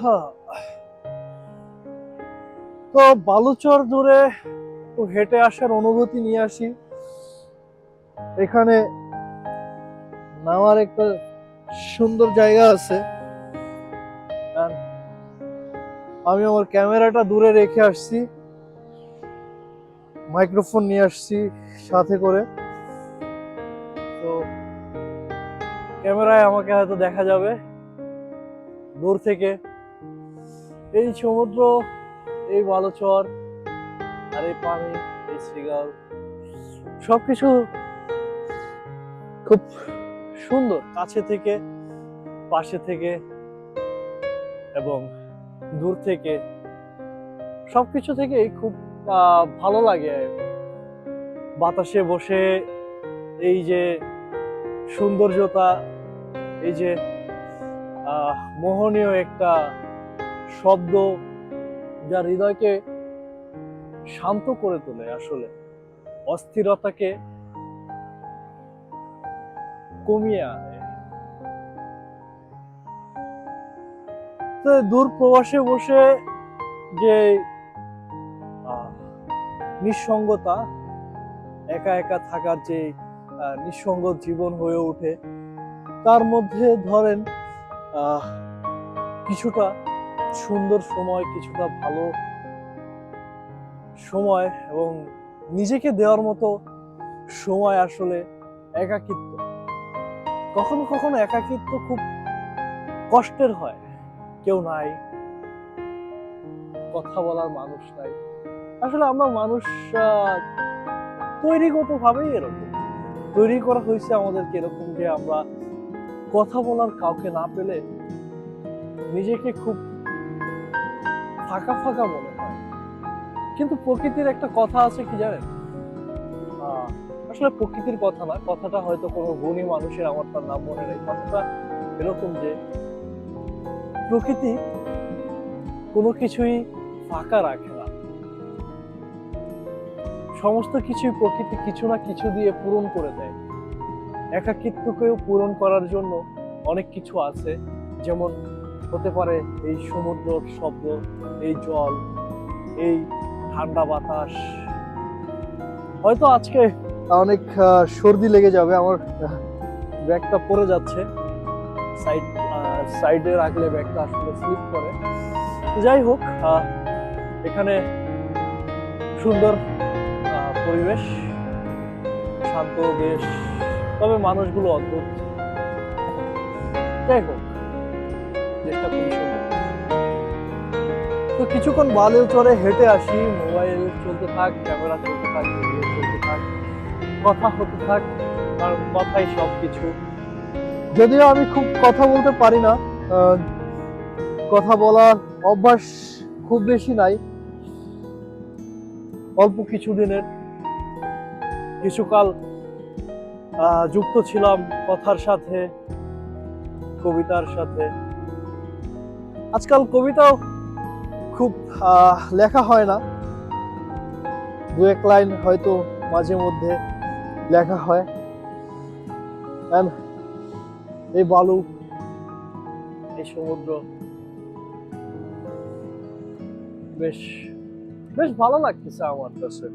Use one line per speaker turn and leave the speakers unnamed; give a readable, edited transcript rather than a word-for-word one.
হ্যাঁ, তো বালুচর ধরে তো হেঁটে আসার অনুভূতি নিয়ে আসি। এখানে নামার একটা সুন্দর জায়গা আছে। আর আমি আমার ক্যামেরাটা দূরে রেখে আসছি, মাইক্রোফোন নিয়ে আসছি সাথে করে। তো ক্যামেরায় আমাকে হয়তো দেখা যাবে দূর থেকে এই সমুদ্র, এই বালুচর, আর এই পানি, এই সিগাল, সবকিছু খুব সুন্দর কাছে থেকে, পাশে থেকে এবং দূর থেকে, সবকিছু থেকেই খুব ভালো লাগে। বাতাসে বসে এই যে সৌন্দর্যতা, এই যে মোহনীয় একটা শব্দ যা হৃদয়কে শান্ত করে তোলে, আসলে অস্থিরতাকে কমিয়ে আনে। তো দূর প্রবাসে বসে যে নিঃসঙ্গতা, একা একা থাকার যে নিঃসঙ্গ জীবন হয়ে ওঠে, তার মধ্যে ধরেন কিছুটা সুন্দর সময়, কিছুটা ভালো সময় এবং নিজেকে দেওয়ার মতো সময় আসলে একাকিত্ব। কখনো কখনো একাকিত্ব খুব কষ্টের হয়, কেউ নাই, কথা বলার মানুষ নাই। আসলে আমরা মানুষ তৈরিগত ভাবেই এরকম তৈরি করা হয়েছে আমাদেরকে এরকম, যে আমরা কথা বলার কাউকে না পেলে নিজেকে খুব ফাঁকা ফাঁকা মনে হয়। কিন্তু প্রকৃতির একটা কথা আছে, কি জানেন? আসলে প্রকৃতির কথা না, কথাটা হয়তো কোনো গুণী মানুষের, আমার তার নাম মনে নেই। কথাটা এরকম যে প্রকৃতি কোনো কিছুই ফাঁকা রাখে না, সমস্ত কিছুই প্রকৃতি কিছু না কিছু দিয়ে পূরণ করে দেয়। একাকিত্বকেও পূরণ করার জন্য অনেক কিছু আছে, যেমন হতে পারে এই সমুদ্রের শব্দ, এই জল, এই ঠান্ডা বাতাস। হয়তো আজকে অনেক সর্দি লেগে যাবে, আমার ব্যাগটা পড়ে যাচ্ছে, সাইডে রাখলে ব্যাগটা আসলে স্লিপ করে। যাই হোক, এখানে সুন্দর পরিবেশ, শান্ত দেশ, তবে মানুষগুলো অদ্ভুত। যাই হোক, দেশটা খুবই সুন্দর। তো কিছুক্ষণ বালুচরে হেঁটে আসি, মোবাইল চলতে থাক, ক্যামেরা চলতে থাক, ভিডিও চলতে থাক, কথা হতে থাক, কারণ কথাই সবকিছু। যদিও আমি খুব কথা বলতে পারি না, কথা বলার অভ্যাস খুব বেশি নাই, অল্প কিছুদিনের, কিছুকাল যুক্ত ছিলাম কথার সাথে, কবিতার সাথে। আজকাল কবিতাও খুব লেখা হয় না, দু এক লাইন হয়তো মাঝে মধ্যে লেখা হয়। এই বালু, এই সমুদ্র বেশ বেশ ভালো লাগতেছে আমার কাছে।